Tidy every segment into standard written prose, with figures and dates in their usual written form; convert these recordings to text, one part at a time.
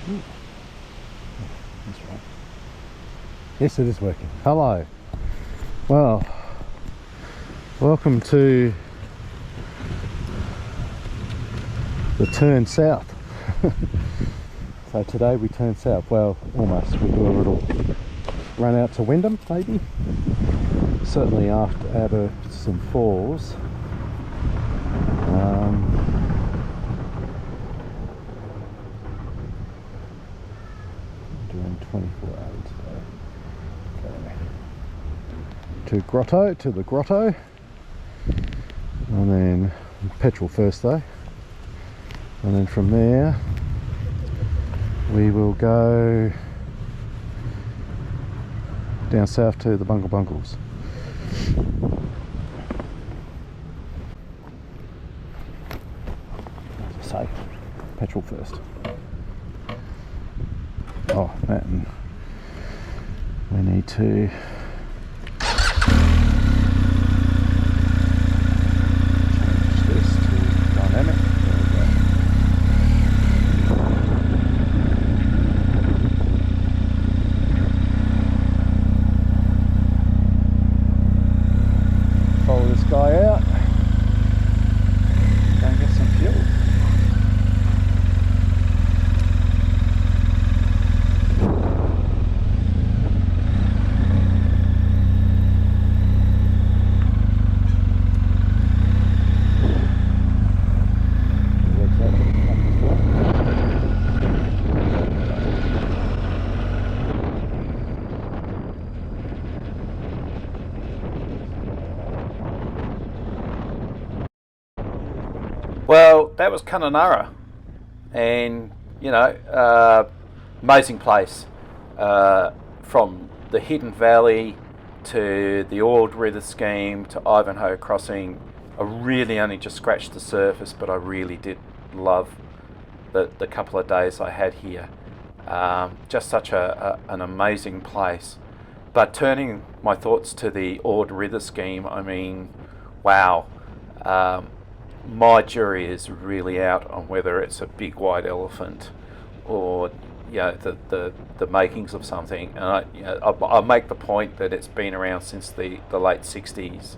Ooh, that's right. Yes, it is working. Hello. Well, welcome to the turn south. So today we turn south. Well, almost. We do a little run out to Wyndham, maybe. Certainly out of some falls. Doing 24 hours today. Okay. To the grotto, and then petrol first though, and then from there we will go down south to the Bungle Bungles. As I say, petrol first. Oh, and we need to change this to dynamic. There we go. Follow this guy out. Go and get some fuel. Well, that was Kununurra, and amazing place. From the Hidden Valley to the Ord River scheme to Ivanhoe Crossing, I really only just scratched the surface, but I really did love the couple of days I had here. Just such an amazing place. But turning my thoughts to the Ord River scheme, I mean, wow. My jury is really out on whether it's a big white elephant or the makings of something. And I make the point that it's been around since the late 60s,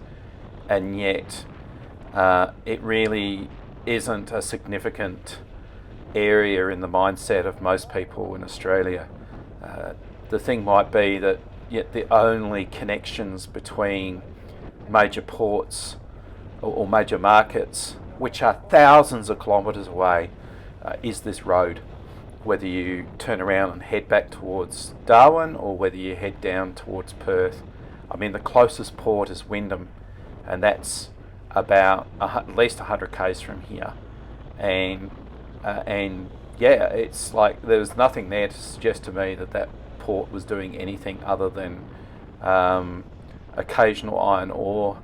and yet it really isn't a significant area in the mindset of most people in Australia. The thing might be that yet the only connections between major ports or major markets, which are thousands of kilometres away, is this road. Whether you turn around and head back towards Darwin or whether you head down towards Perth. I mean, the closest port is Wyndham, and that's about at least 100 k's from here. And yeah, it's like there's nothing there to suggest to me that port was doing anything other than occasional iron ore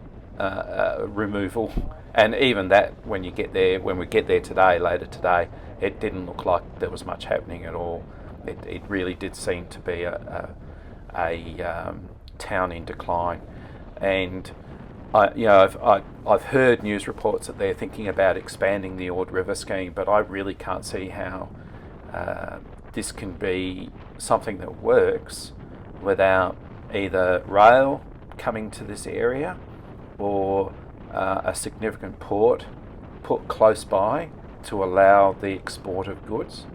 removal, and even that when we get there today, later today, it didn't look like there was much happening at all. It really did seem to be a town in decline, and I've heard news reports that they're thinking about expanding the Ord River scheme, but I really can't see how this can be something that works without either rail coming to this area or a significant port put close by to allow the export of goods,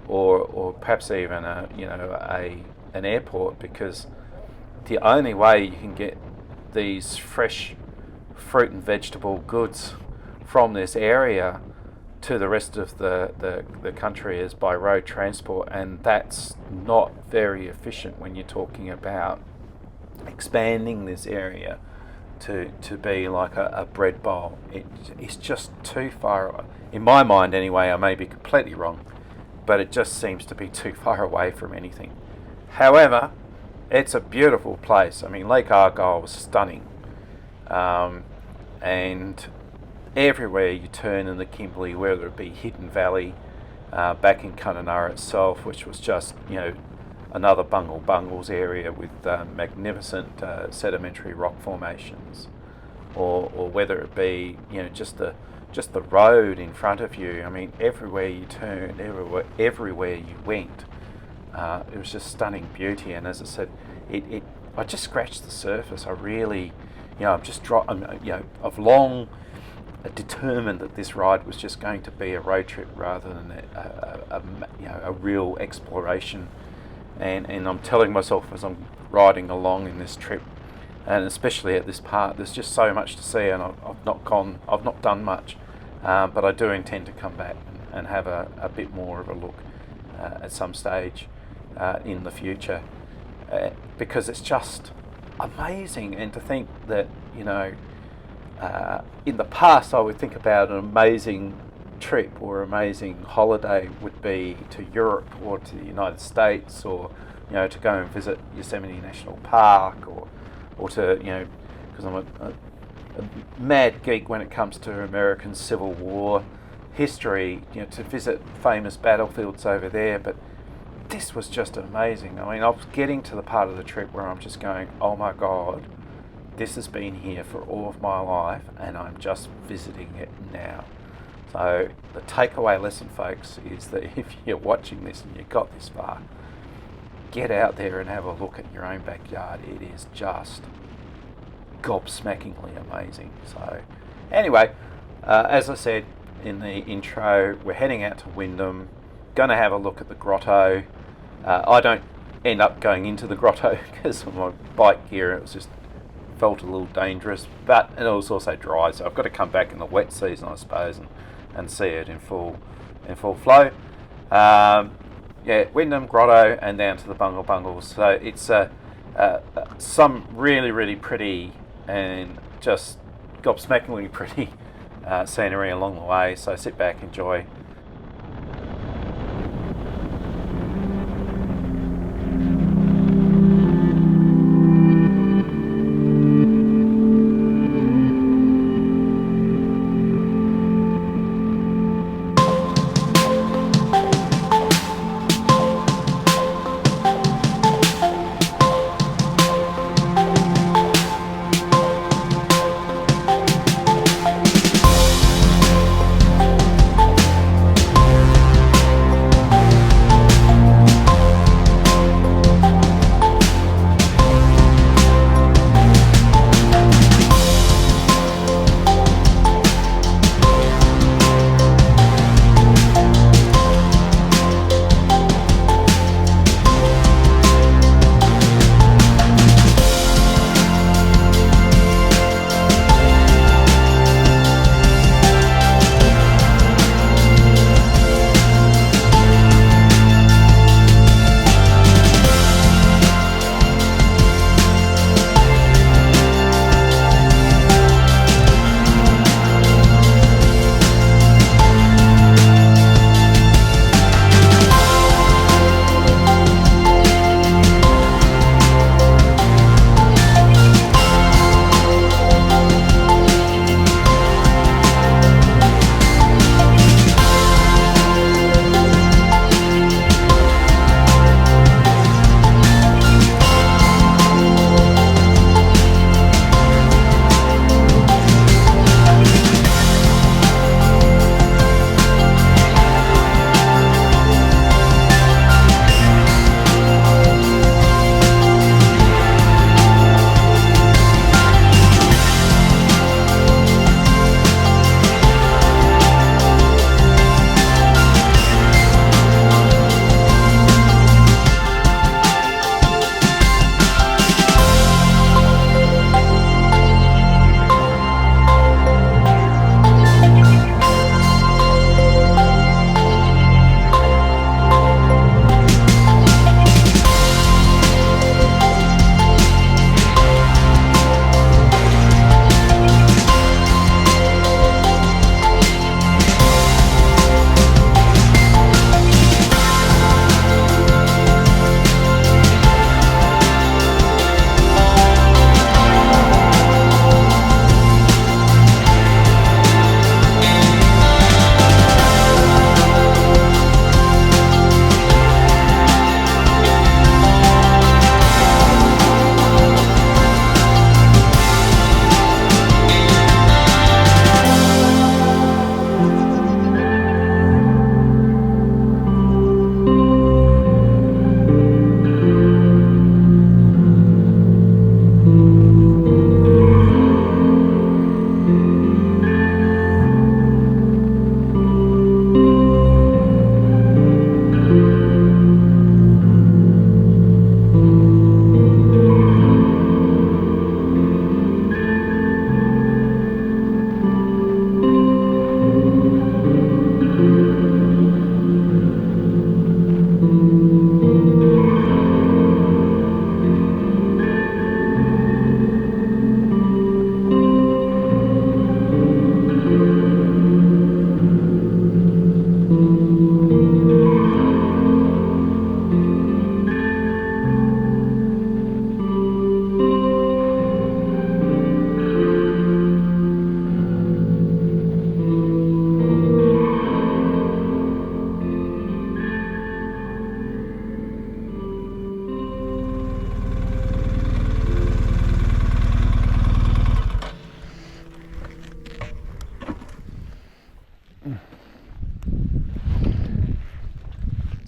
or perhaps even an airport, because the only way you can get these fresh fruit and vegetable goods from this area to the rest of the country is by road transport, and that's not very efficient when you're talking about expanding this area to be like a bread bowl. It's just too far, in my mind anyway. I may be completely wrong, but it just seems to be too far away from anything. However, it's a beautiful place. I mean, Lake Argyle was stunning, and everywhere you turn in the Kimberley, whether it be Hidden Valley, back in Kununurra itself, which was just another Bungle Bungles area with magnificent sedimentary rock formations, or whether it be just just the road in front of you. I mean, everywhere you turned, everywhere you went, it was just stunning beauty. And as I said, I just scratched the surface. I really, I've long determined that this ride was just going to be a road trip rather than a real exploration. And I'm telling myself as I'm riding along in this trip, and especially at this part, there's just so much to see, and I've not done much, but I do intend to come back and have a bit more of a look at some stage in the future, because it's just amazing. And to think that, in the past I would think about an amazing trip or amazing holiday would be to Europe or to the United States, or to go and visit Yosemite National Park, or to, because I'm a mad geek when it comes to American Civil War history, to visit famous battlefields over there. But this was just amazing. I mean, I was getting to the part of the trip where I'm just going, oh my God, this has been here for all of my life and I'm just visiting it now. So the takeaway lesson, folks, is that if you're watching this and you got this far, get out there and have a look at your own backyard. It is just gobsmackingly amazing. So anyway, as I said in the intro, we're heading out to Wyndham, going to have a look at the grotto. I don't end up going into the grotto because of my bike gear. It was just felt a little dangerous, but it was also dry, so I've got to come back in the wet season, I suppose, and see it in full flow. Wyndham, grotto, and down to the Bungle Bungles. So it's some really, really pretty and just gobsmackingly pretty scenery along the way. So sit back, enjoy.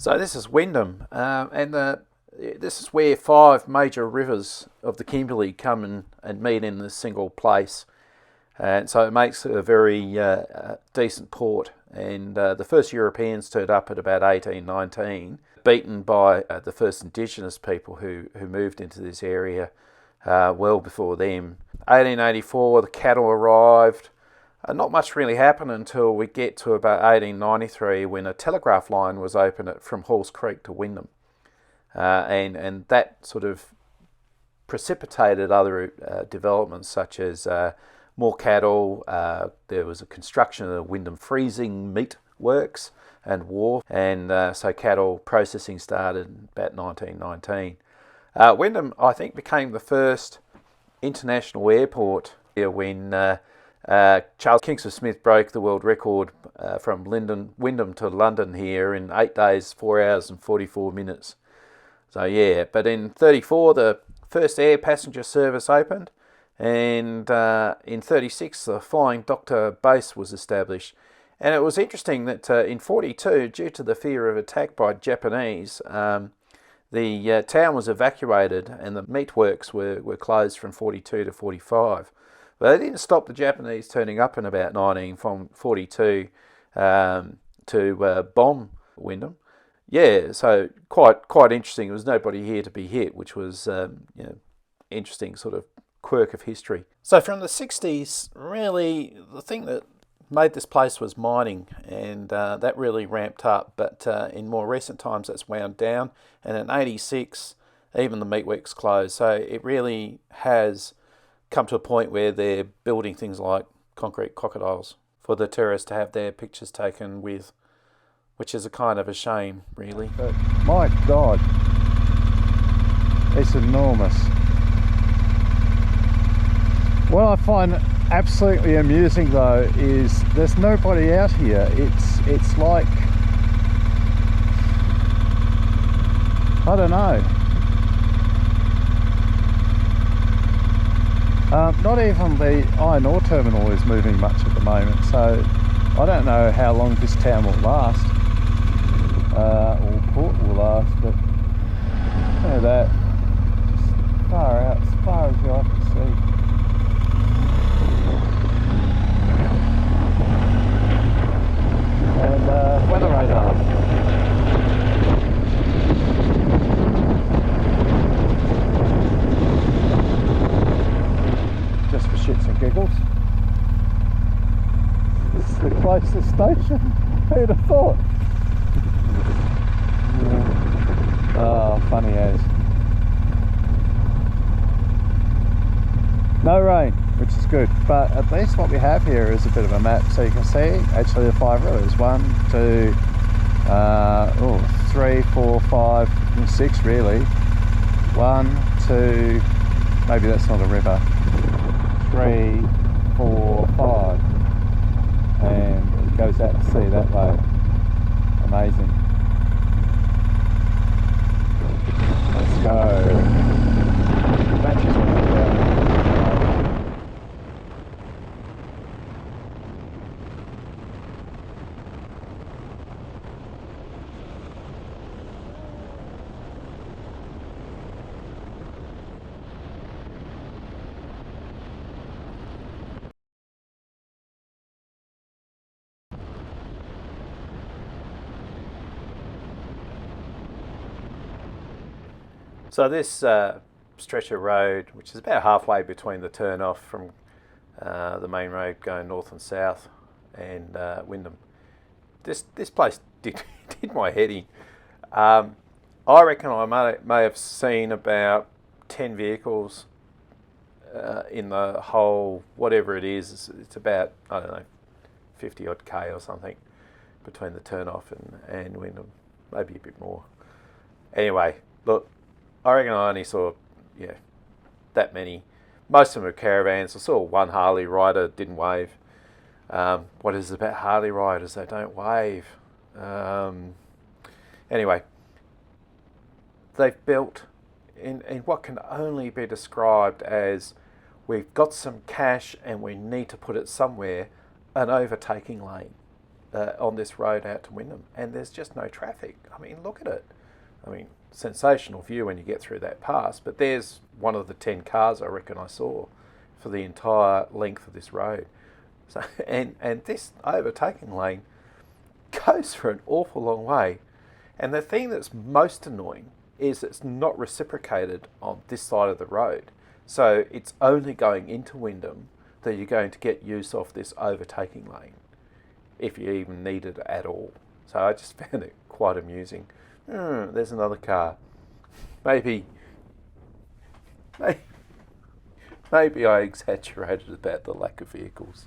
So this is Wyndham, this is where 5 major rivers of the Kimberley come and meet in this single place. And so it makes it a very decent port. And the first Europeans turned up at about 1819, beaten by the first indigenous people who moved into this area well before them. 1884, the cattle arrived. Not much really happened until we get to about 1893, when a telegraph line was opened from Halls Creek to Wyndham. And that sort of precipitated other developments, such as more cattle. There was a construction of the Wyndham freezing meat works and wharf, and so cattle processing started in about 1919. Wyndham, I think, became the first international airport when Charles Kingsford Smith broke the world record from Wyndham to London here in 8 days, 4 hours and 44 minutes. So yeah, but in 34 the first air passenger service opened, and in 36 the Flying Doctor base was established. And it was interesting that in 42, due to the fear of attack by Japanese, the town was evacuated and the meatworks were closed from 42 to 45. But they didn't stop the Japanese turning up in about 1942 to bomb Wyndham. Yeah, so quite interesting. There was nobody here to be hit, which was interesting sort of quirk of history. So from the 60s, really, the thing that made this place was mining, and that really ramped up. But in more recent times, that's wound down. And in 86, even the meatworks closed. So it really has come to a point where they're building things like concrete crocodiles for the tourists to have their pictures taken with, which is a kind of a shame, really. But my God, it's enormous. What I find absolutely amusing though is there's nobody out here. It's like, I don't know. Not even the iron ore terminal is moving much at the moment, so I don't know how long this town will last, or port will last, but look at that, just far out, as far as the eye can see. And weather radar. Just for shits and giggles. This is the closest station. Who'd have thought? Yeah. Oh, funny as. No rain, which is good, but at least what we have here is a bit of a map, so you can see actually the 5 rivers. 1, 2, 3, 4, 5, 6 really. 1, 2, maybe that's not a river. 3, 4, 5, and it goes out to sea that way. Amazing. Let's go. Matches went down. So this stretch of road, which is about halfway between the turn-off from the main road going north and south and Wyndham, this place did my head in. I reckon I may have seen about 10 vehicles in the whole, whatever it is. It's about, I don't know, 50 odd K or something between the turn-off and Wyndham, maybe a bit more. Anyway, look, I reckon I only saw, that many. Most of them were caravans. I saw one Harley rider, didn't wave. What is it about Harley riders? They don't wave. Anyway, they've built in what can only be described as, we've got some cash and we need to put it somewhere, an overtaking lane. on this road out to Wyndham, and there's just no traffic. I mean, look at it. I mean, sensational view when you get through that pass, but there's one of the 10 cars I reckon I saw for the entire length of this road. So, and this overtaking lane goes for an awful long way. And the thing that's most annoying is it's not reciprocated on this side of the road. So it's only going into Wyndham that you're going to get use of this overtaking lane, if you even need it at all. So I just found it quite amusing. There's another car. Maybe I exaggerated about the lack of vehicles.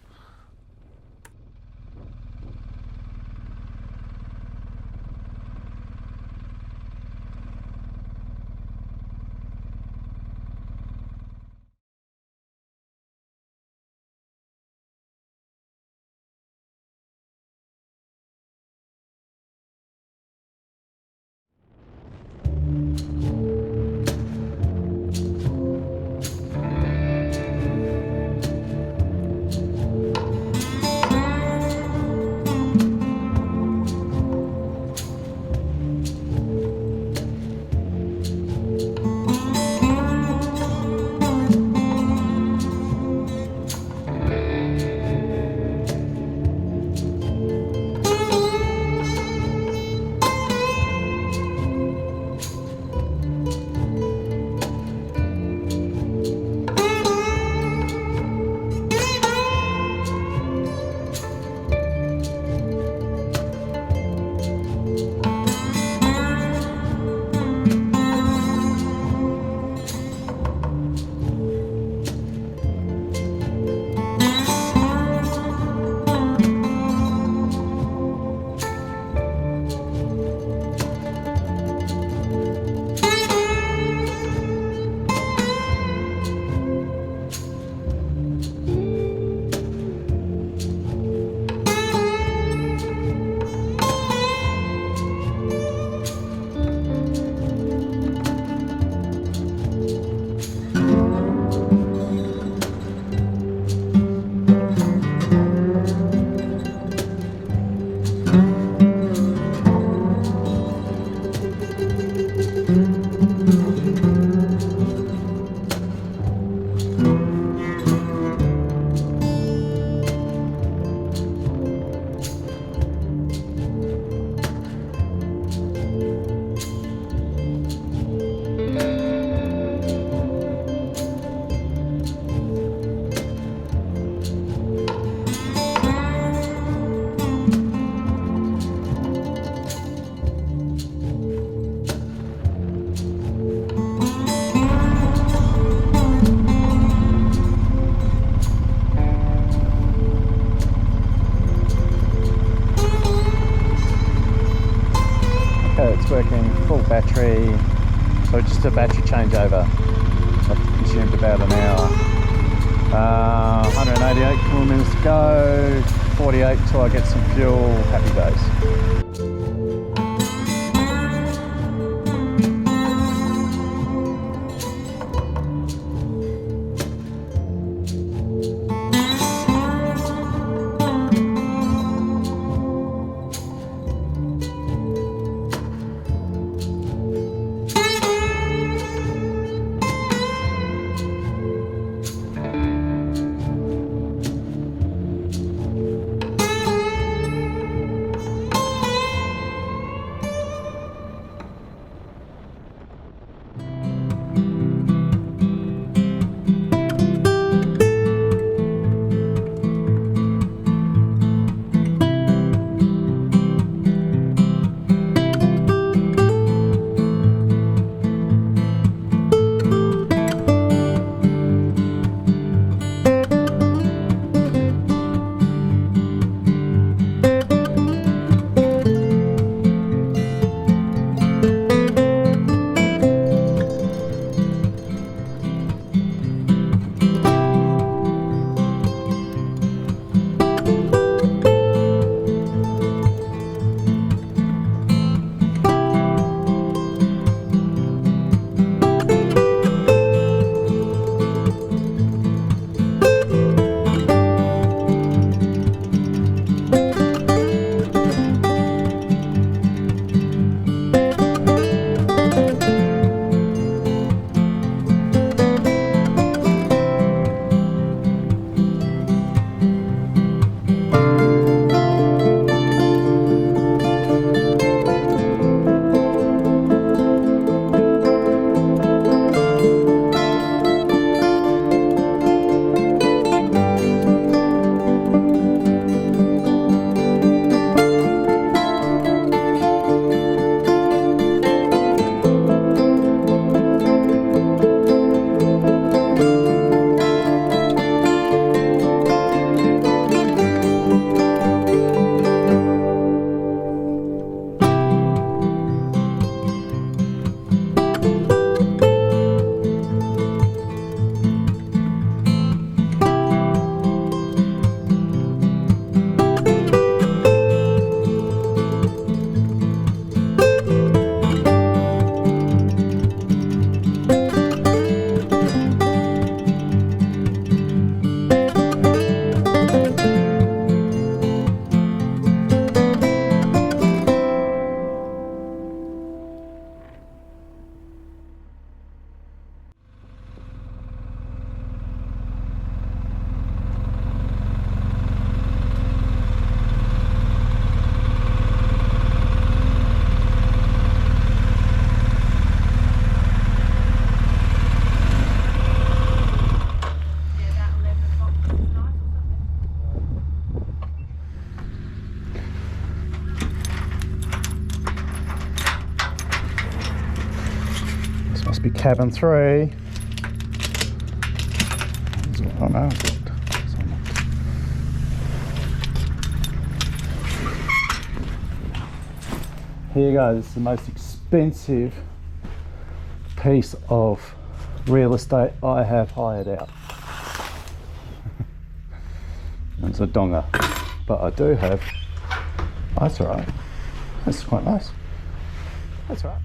Working full battery, so just a battery changeover. I've consumed about an hour. 188 kilometers to go, 48 till I get some fuel. Happy days. Must be cabin 3. Oh no. Here you go, this is the most expensive piece of real estate I have hired out. It's a donga, but I do have, that's alright, that's quite nice, that's alright.